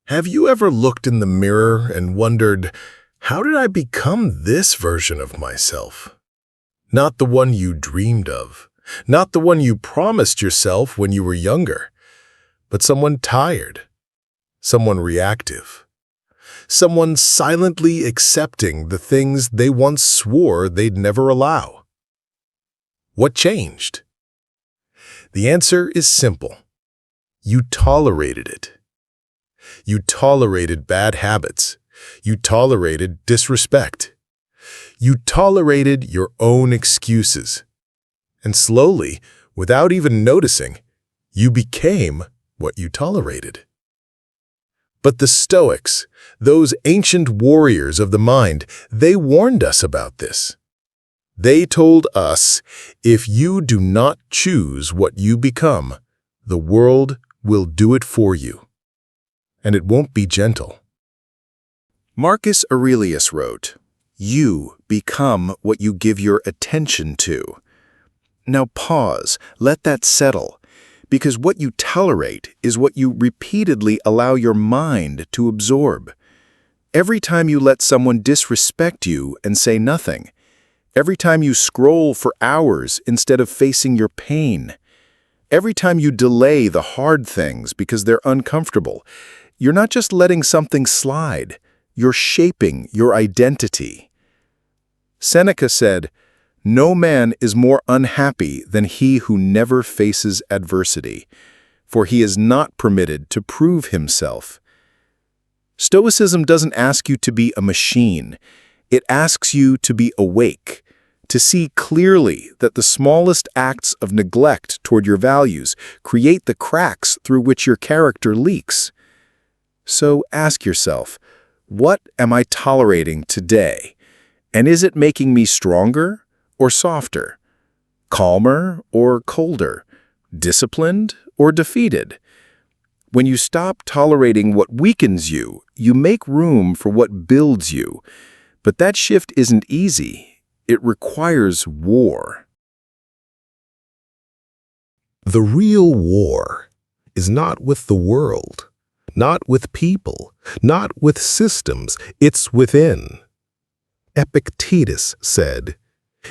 Have you ever looked in the mirror and wondered, how did I become this version of myself? Not the one you dreamed of, not the one you promised yourself when you were younger, but someone tired, someone reactive, someone silently accepting the things they once swore they'd never allow. What changed? The answer is simple. You tolerated it. You tolerated bad habits. You tolerated disrespect. You tolerated your own excuses. And slowly, without even noticing, you became what you tolerated. But the Stoics, those ancient warriors of the mind, they warned us about this. They told us, if you do not choose what you become, the world will do it for you. And it won't be gentle. Marcus Aurelius wrote, "You become what you give your attention to." Now pause, let that settle, because what you tolerate is what you repeatedly allow your mind to absorb. Every time you let someone disrespect you and say nothing, every time you scroll for hours instead of facing your pain, every time you delay the hard things because they're uncomfortable, you're not just letting something slide, you're shaping your identity. Seneca said, "No man is more unhappy than he who never faces adversity, for he is not permitted to prove himself." Stoicism doesn't ask you to be a machine. It asks you to be awake, to see clearly that the smallest acts of neglect toward your values create the cracks through which your character leaks. So ask yourself, what am I tolerating today? And is it making me stronger or softer? Calmer or colder? Disciplined or defeated? When you stop tolerating what weakens you, you make room for what builds you. But that shift isn't easy. It requires war. The real war is not with the world, not with people, not with systems, it's within. Epictetus said,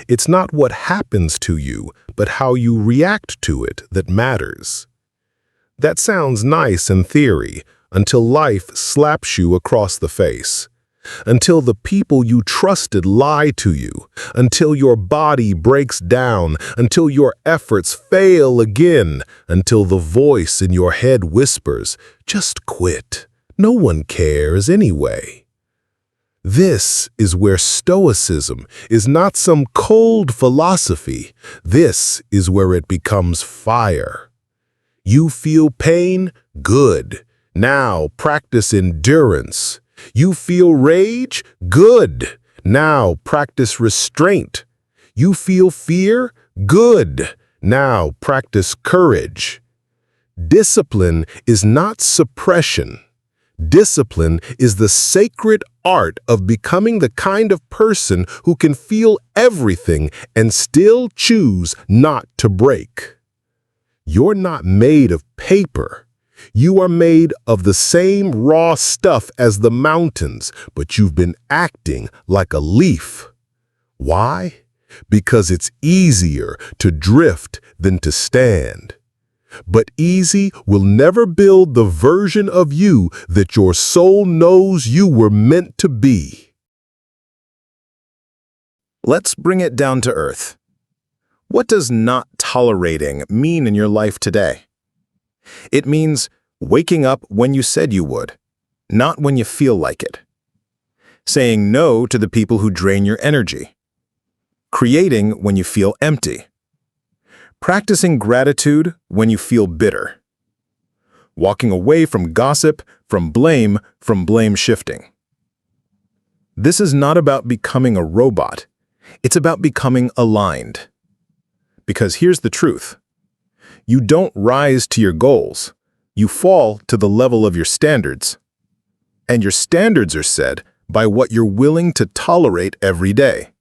"It's not what happens to you, but how you react to it that matters." That sounds nice in theory, until life slaps you across the face. Until the people you trusted lie to you, until your body breaks down, until your efforts fail again, until the voice in your head whispers, "Just quit. No one cares anyway." This is where Stoicism is not some cold philosophy. This is where it becomes fire. You feel pain? Good. Now practice endurance. You feel rage? Good. Now practice restraint. You feel fear? Good. Now practice courage. Discipline is not suppression. Discipline is the sacred art of becoming the kind of person who can feel everything and still choose not to break. You're not made of paper. You are made of the same raw stuff as the mountains, but you've been acting like a leaf. Why? Because it's easier to drift than to stand. But easy will never build the version of you that your soul knows you were meant to be. Let's bring it down to earth. What does not tolerating mean in your life today? It means waking up when you said you would, not when you feel like it. Saying no to the people who drain your energy. Creating when you feel empty. Practicing gratitude when you feel bitter. Walking away from gossip, from blame shifting. This is not about becoming a robot. It's about becoming aligned. Because here's the truth. You don't rise to your goals. You fall to the level of your standards. And your standards are set by what you're willing to tolerate every day.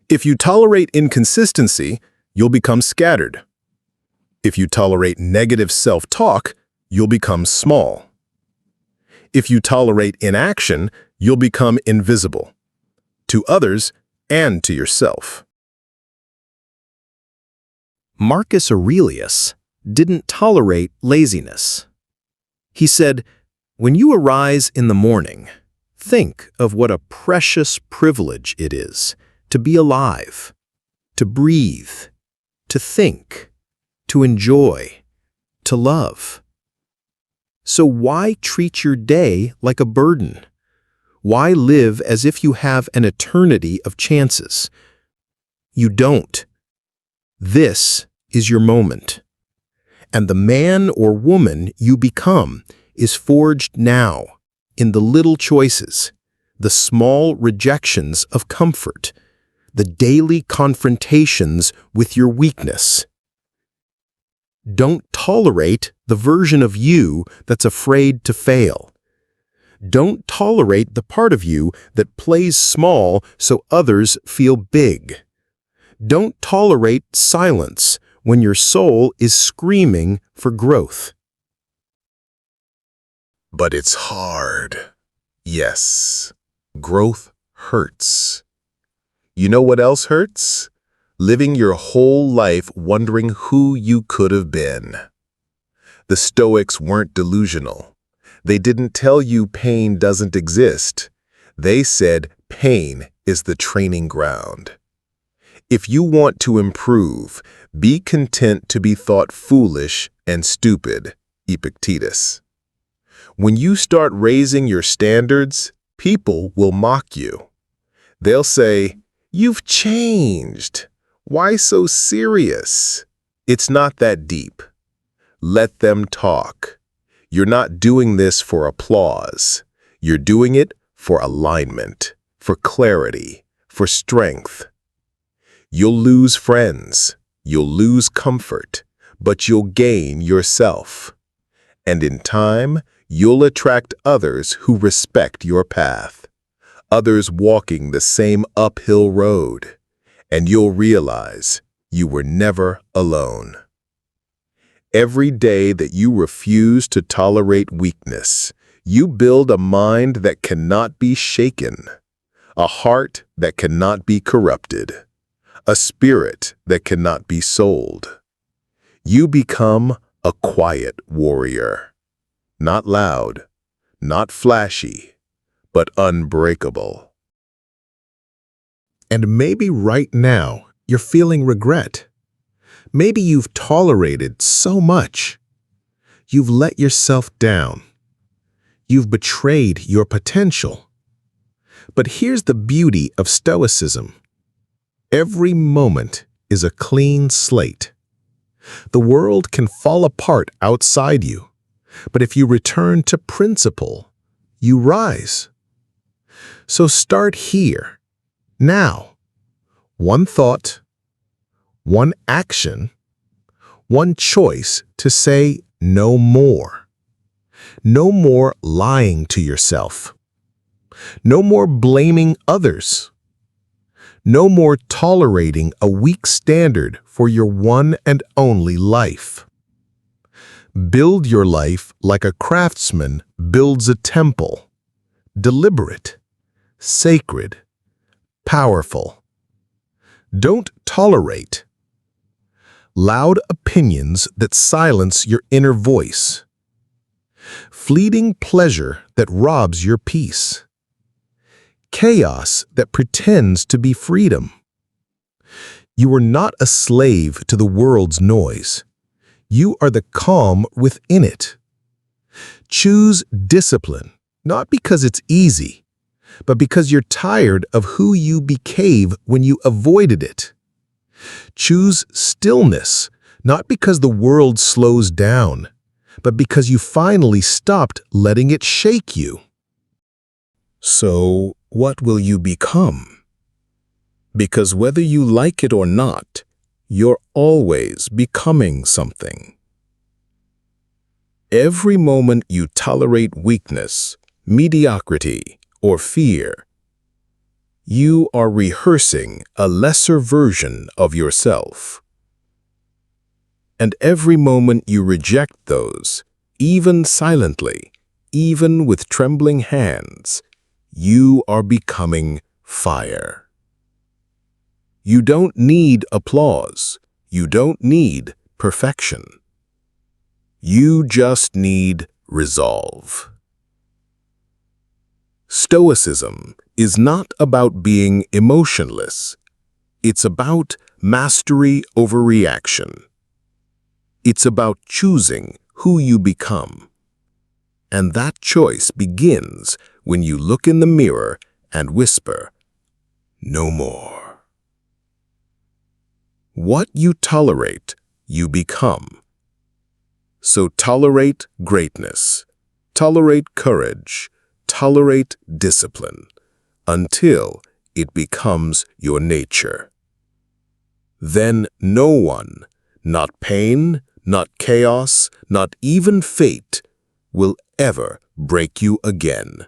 If you tolerate inconsistency, you'll become scattered. If you tolerate negative self-talk, you'll become small. If you tolerate inaction, you'll become invisible, to others and to yourself. Marcus Aurelius didn't tolerate laziness. He said, "When you arise in the morning, think of what a precious privilege it is to be alive, to breathe, to think, to enjoy, to love." So why treat your day like a burden? Why live as if you have an eternity of chances? You don't. This is your moment. And the man or woman you become is forged now in the little choices, the small rejections of comfort, the daily confrontations with your weakness. Don't tolerate the version of you that's afraid to fail. Don't tolerate the part of you that plays small so others feel big. Don't tolerate silence when your soul is screaming for growth. But it's hard. Yes, growth hurts. You know what else hurts? Living your whole life wondering who you could have been. The Stoics weren't delusional. They didn't tell you pain doesn't exist. They said pain is the training ground. If you want to improve, be content to be thought foolish and stupid, Epictetus. When you start raising your standards, people will mock you. They'll say, "You've changed. Why so serious?" It's not that deep. Let them talk. You're not doing this for applause. You're doing it for alignment, for clarity, for strength. You'll lose friends, you'll lose comfort, but you'll gain yourself. And in time, you'll attract others who respect your path, others walking the same uphill road, and you'll realize you were never alone. Every day that you refuse to tolerate weakness, you build a mind that cannot be shaken, a heart that cannot be corrupted, a spirit that cannot be sold. You become a quiet warrior, not loud, not flashy, but unbreakable. And maybe right now you're feeling regret. Maybe you've tolerated so much. You've let yourself down. You've betrayed your potential. But here's the beauty of Stoicism. Every moment is a clean slate. The world can fall apart outside you, but if you return to principle, you rise. So start here, now. One thought, one action, one choice to say no more. No more lying to yourself. No more blaming others. No more tolerating a weak standard for your one and only life. Build your life like a craftsman builds a temple. Deliberate, sacred, powerful. Don't tolerate loud opinions that silence your inner voice. Fleeting pleasure that robs your peace. Chaos that pretends to be freedom. You are not a slave to the world's noise. You are the calm within it. Choose discipline, not because it's easy, but because you're tired of who you became when you avoided it. Choose stillness, not because the world slows down, but because you finally stopped letting it shake you. So, what will you become? Because whether you like it or not, you're always becoming something. Every moment you tolerate weakness, mediocrity, or fear, you are rehearsing a lesser version of yourself. And every moment you reject those, even silently, even with trembling hands, you are becoming fire. You don't need applause. You don't need perfection. You just need resolve. Stoicism is not about being emotionless. It's about mastery over reaction. It's about choosing who you become. And that choice begins when you look in the mirror and whisper, "No more." What you tolerate, you become. So tolerate greatness, tolerate courage, tolerate discipline, until it becomes your nature. Then no one, not pain, not chaos, not even fate, will ever break you again.